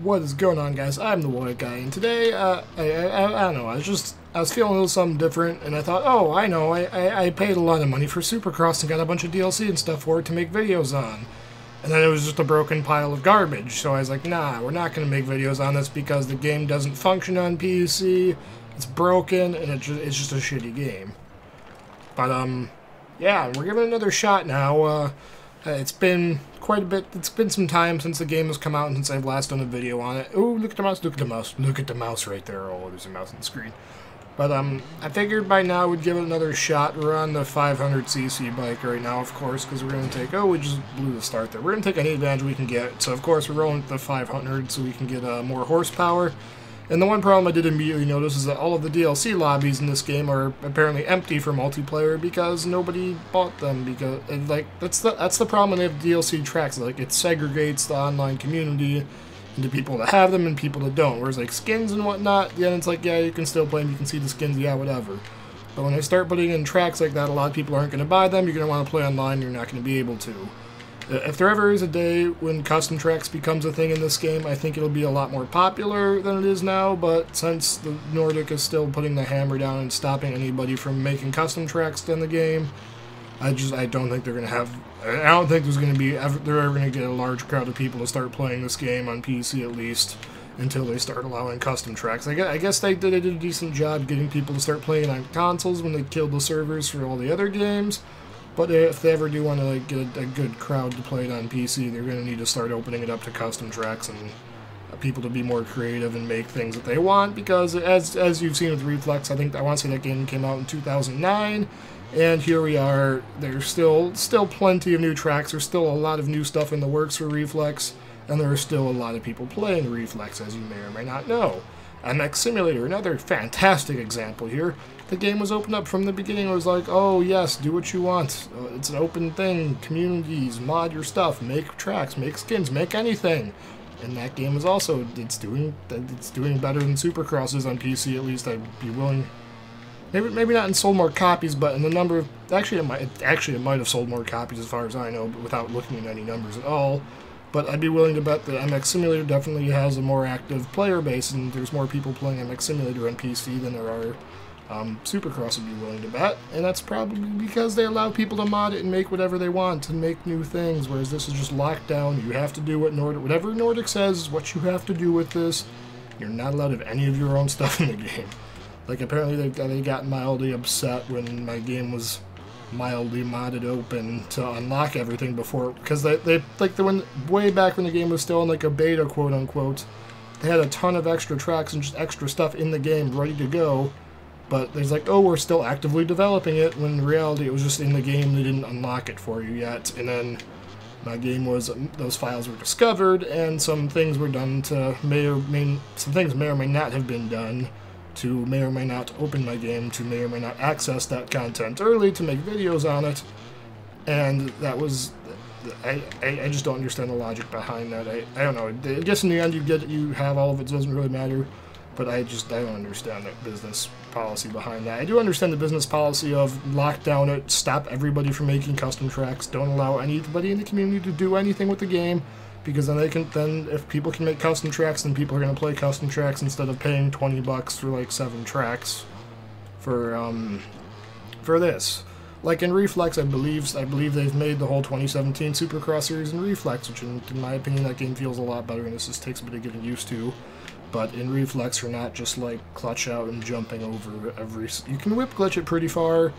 What is going on, guys? I'm the White Guy, and today, I don't know, I was feeling a little something different, and I thought, oh, I know, I paid a lot of money for Supercross and got a bunch of DLC and stuff for it to make videos on. And then it was just a broken pile of garbage, so I was like, nah, we're not going to make videos on this because the game doesn't function on PC, it's broken, and it's just a shitty game. But, yeah, we're giving it another shot now. It's been quite a bit, it's been some time since the game has come out and since I've last done a video on it. Ooh, look at the mouse, look at the mouse, look at the mouse right there. Oh, there's a mouse on the screen. But, I figured by now we'd give it another shot. We're on the 500cc bike right now, of course, because we're going to take, we just blew the start there. We're going to take any advantage we can get. So, of course, we're rolling with the 500 so we can get more horsepower. And the one problem I did immediately notice is that all of the DLC lobbies in this game are apparently empty for multiplayer because nobody bought them. Because that's the problem when they have DLC tracks. Like, it segregates the online community into people that have them and people that don't. Whereas like skins and whatnot, yeah, it's like, yeah, you can still play them, you can see the skins, yeah, whatever. But when they start putting in tracks like that, a lot of people aren't going to buy them. You're going to want to play online, you're not going to be able to. If there ever is a day when custom tracks becomes a thing in this game, I think it'll be a lot more popular than it is now, but since the Nordic is still putting the hammer down and stopping anybody from making custom tracks in the game, I don't think they're going to have, I don't think there's going to be, they're ever going to get a large crowd of people to start playing this game on PC at least, until they start allowing custom tracks. I guess they did a decent job getting people to start playing on consoles when they killed the servers for all the other games. But if they ever do want to like get a good crowd to play it on PC, they're going to need to start opening it up to custom tracks and people to be more creative and make things that they want. Because as you've seen with Reflex, I want to say that game came out in 2009, and here we are. There's still plenty of new tracks. There's still a lot of new stuff in the works for Reflex, and there are still a lot of people playing Reflex, as you may or may not know. MX Simulator, another fantastic example here. The game was opened up from the beginning. It was like, oh yes, do what you want. It's an open thing. Communities, mod your stuff, make tracks, make skins, make anything. And that game is also, it's doing better than Supercross is on PC. At least I'd be willing. Maybe not in sold more copies, but in the number of it might have sold more copies as far as I know, but without looking at any numbers at all. But I'd be willing to bet that MX Simulator definitely has a more active player base, and there's more people playing MX Simulator on PC than there are Supercross, would be willing to bet. And that's probably because they allow people to mod it and make whatever they want and make new things, whereas this is just locked down. You have to do whatever Nordic says is what you have to do with this. You're not allowed to have any of your own stuff in the game. Like, apparently they got mildly upset when my game was mildly modded open to unlock everything before, because way back when the game was still in like a beta, quote unquote, they had a ton of extra tracks and just extra stuff in the game ready to go, but there's like, oh, we're still actively developing it, when in reality it was just in the game, they didn't unlock it for you yet. And then my game was, those files were discovered, and some things were done to some things may or may not have been done to may or may not open my game, to may or may not access that content early to make videos on it. And that was, I just don't understand the logic behind that. I don't know, I guess in the end you have all of it, so it doesn't really matter, but I don't understand that business policy behind that. I do understand the business policy of lock down it, stop everybody from making custom tracks, don't allow anybody in the community to do anything with the game, because then if people can make custom tracks, then people are going to play custom tracks instead of paying $20 for like 7 tracks for this. Like in Reflex, I believe they've made the whole 2017 Supercross series in Reflex, which in my opinion that game feels a lot better, and this just takes a bit of getting used to. But in Reflex, you're not just like clutch out and jumping over every. You can whip glitch it pretty far,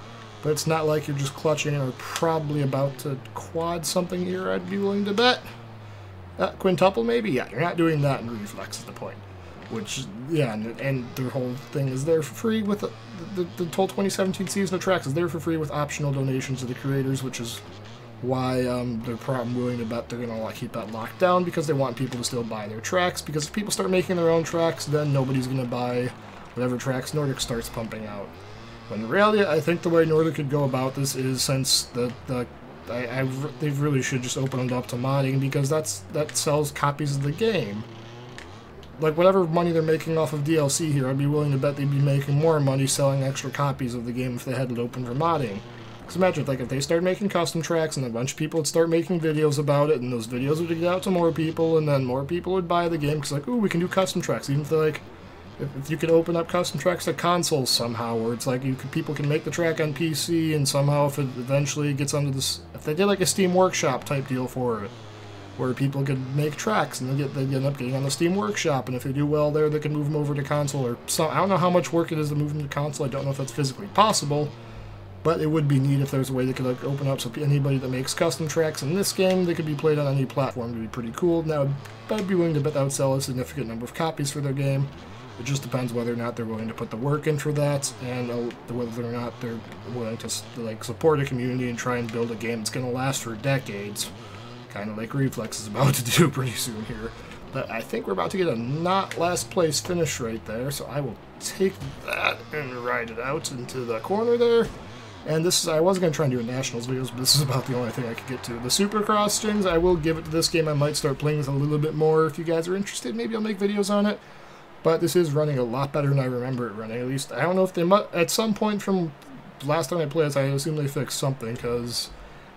but it's not like you're just clutching or probably about to quad something here, I'd be willing to bet. Quintuple maybe? Yeah, you're not doing that in Reflex is the point. Which, yeah, and their whole thing is there for free with the whole 2017 season of tracks is there for free with optional donations to the creators, which is why they're probably willing to bet they're going to keep that locked down, because they want people to still buy their tracks, because if people start making their own tracks, then nobody's going to buy whatever tracks Nordic starts pumping out. But in reality, I think the way Nordic could go about this is, since they really should just open it up to modding, because that sells copies of the game. Like, whatever money they're making off of DLC here, I'd be willing to bet they'd be making more money selling extra copies of the game if they had it open for modding. Because imagine if they started making custom tracks and a bunch of people would start making videos about it, and those videos would get out to more people, and then more people would buy the game because like, ooh, we can do custom tracks. Even if they're like, if you could open up custom tracks to consoles somehow, where it's like people can make the track on PC, and somehow if it eventually gets onto this, if they did like a Steam Workshop type deal for it, where people could make tracks and they end up getting on the Steam Workshop, and if they do well there, they can move them over to console or some. I don't know how much work it is to move them to console. I don't know if that's physically possible. But it would be neat if there's a way they could like open up so anybody that makes custom tracks in this game, they could be played on any platform. It would be pretty cool. Now, I'd be willing to bet that would sell a significant number of copies for their game. It just depends whether or not they're willing to put the work in for that, and whether or not they're willing to like support a community and try and build a game that's going to last for decades. Kind of like Reflex is about to do pretty soon here. But I think we're about to get a not last place finish right there, so I will take that and ride it out into the corner there. And this is, I was going to try and do a Nationals videos, but this is about the only thing I could get to. The Supercross strings, I will give it to this game. I might start playing with a little bit more. If you guys are interested, maybe I'll make videos on it. But this is running a lot better than I remember it running. At least, I don't know if they might, at some point from last time I played this, I assume they fixed something, because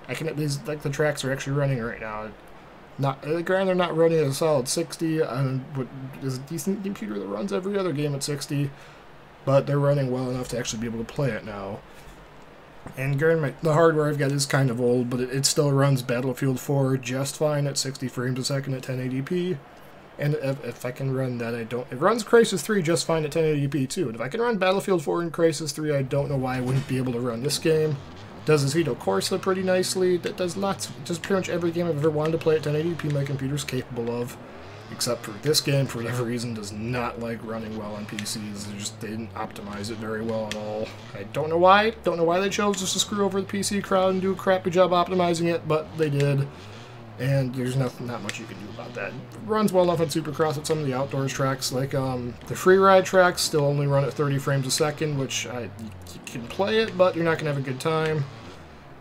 I can, these, like, the tracks are actually running right now. Granted, they're not running at a solid 60, but there's a decent computer that runs every other game at 60, but they're running well enough to actually be able to play it now. And granted, the hardware I've got is kind of old, but it still runs Battlefield 4 just fine at 60 frames a second at 1080p. And if I can run that, it runs Crysis 3 just fine at 1080p too. And if I can run Battlefield 4 in Crysis 3, I don't know why I wouldn't be able to run this game. Does Aceto Corsa pretty nicely. That does lots, just pretty much every game I've ever wanted to play at 1080p my computer's capable of. Except for this game, for whatever reason, does not like running well on PCs. They didn't optimize it very well at all. I don't know why. Don't know why they chose just to screw over the PC crowd and do a crappy job optimizing it, but they did. And there's not much you can do about that. It runs well enough on Supercross at some of the outdoors tracks, like the free ride tracks still only run at 30 frames a second, which you can play it, but you're not going to have a good time.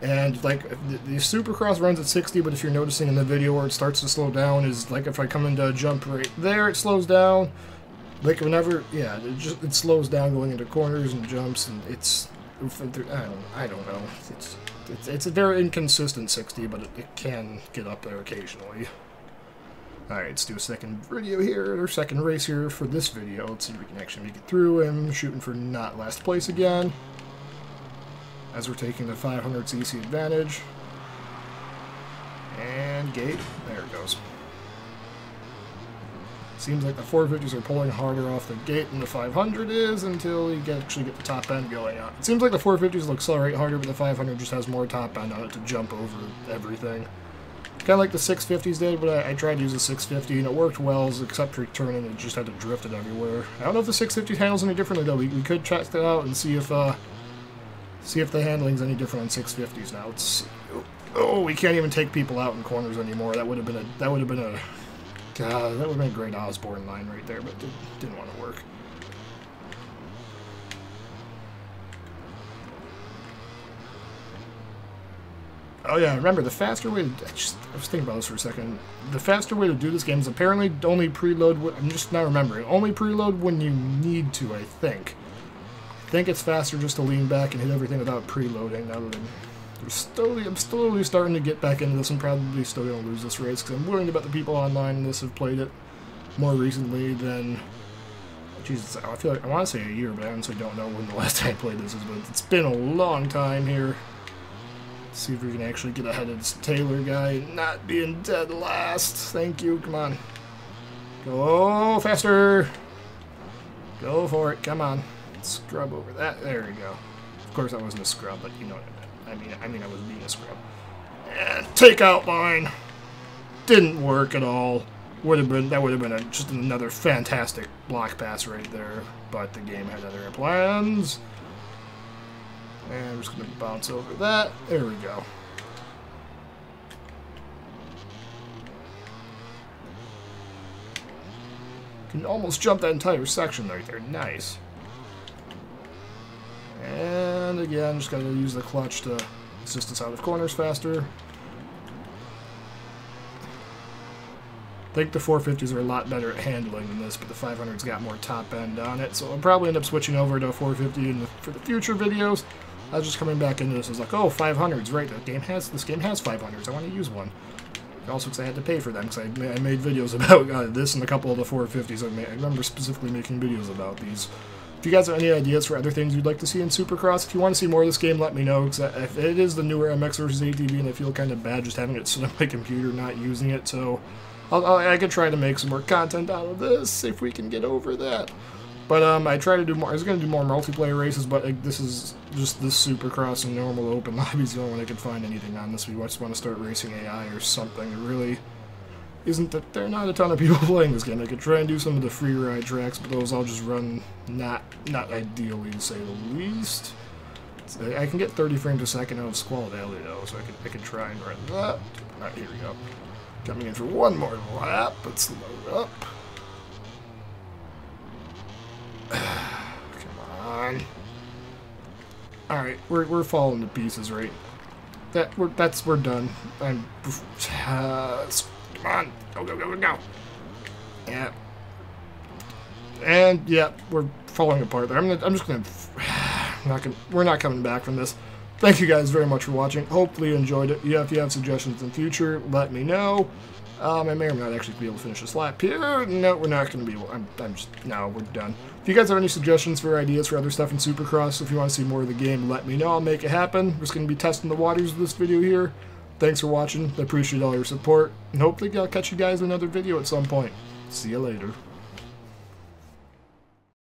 And like the Supercross runs at 60, but if you're noticing in the video where it starts to slow down is like if I come into a jump right there, it slows down. Like whenever, yeah, it slows down going into corners and jumps, and it's I don't know. It's a very inconsistent 60, but it can get up there occasionally. Alright, let's do a second video here, or second race here for this video. Let's see if we can actually make it through. I'm shooting for not last place again, as we're taking the 500cc advantage. And gate, there it goes. Seems like the 450s are pulling harder off the gate than the 500 is until you actually get the top end going on. It seems like the 450s will accelerate harder, but the 500 just has more top end on it to jump over everything. Kind of like the 650s did, but I tried to use a 650 and it worked well, except for turning. It just had to drift it everywhere. I don't know if the 650 handles any differently though. We could check that out and see if the handling's any different on 650s now. Let's see. Oh, we can't even take people out in corners anymore. That would have been a God, that would have been a great Osborne line right there, but it didn't want to work. Oh yeah, remember the faster way to, I was thinking about this for a second. The faster way to do this game is apparently only preload, I'm just not remembering, only preload when you need to, I think. I think it's faster just to lean back and hit everything without preloading. Now that I'm slowly starting to get back into this. I'm probably still going to lose this race because I'm willing to bet the people online in this have played it more recently than, Jesus, I feel like, I want to say a year, but I honestly don't know when the last time I played this is, but it's been a long time here. Let's see if we can actually get ahead of this Taylor guy, not being dead last. Thank you, come on. Go faster. Go for it, come on. Scrub over that, there we go. Of course that wasn't a scrub, but you know what I mean. I mean I was being a scrub. And takeout line. Didn't work at all. That would have been just another fantastic block pass right there, but the game had other plans. And I'm just going to bounce over that. There we go. Can almost jump that entire section right there. Nice. And again, just got to use the clutch to assist us out of corners faster. I think the 450s are a lot better at handling than this, but the 500's got more top end on it, so I'll probably end up switching over to a 450 for the future videos. I was just coming back into this. I was like, oh, 500s, right? This game has 500s. I want to use one. Also, because I had to pay for them, because I made videos about this and a couple of the 450s. I remember specifically making videos about these. If you guys have any ideas for other things you'd like to see in Supercross, if you want to see more of this game, let me know, because if it is the newer MX versus ATV, and I feel kind of bad just having it sit on my computer, not using it, so I could try to make some more content out of this, if we can get over that. But I try to do more. I was going to do more multiplayer races, but this is just this Supercross and normal open lobbies the only one I could find anything on this. We just want to start racing AI or something. It really isn't that there are not a ton of people playing this game. I could try and do some of the free ride tracks, but those all just run not ideally, to say the least. I can get 30 frames a second out of Squall Valley though, so I could try and run that. Alright, here we go. Coming in for one more lap. Let's load up. Come on. Alright, we're falling to pieces, right? We're done. Come on. Go. Yeah. And yeah, we're falling apart there. We're not coming back from this. Thank you guys very much for watching. Hopefully you enjoyed it. Yeah, if you have suggestions in the future, let me know. I may or may not actually be able to finish this lap here. No, we're not going to be able. No, we're done. If you guys have any suggestions for ideas for other stuff in Supercross, if you want to see more of the game, let me know. I'll make it happen. We're just going to be testing the waters of this video here. Thanks for watching. I appreciate all your support. And hopefully I'll catch you guys in another video at some point. See you later.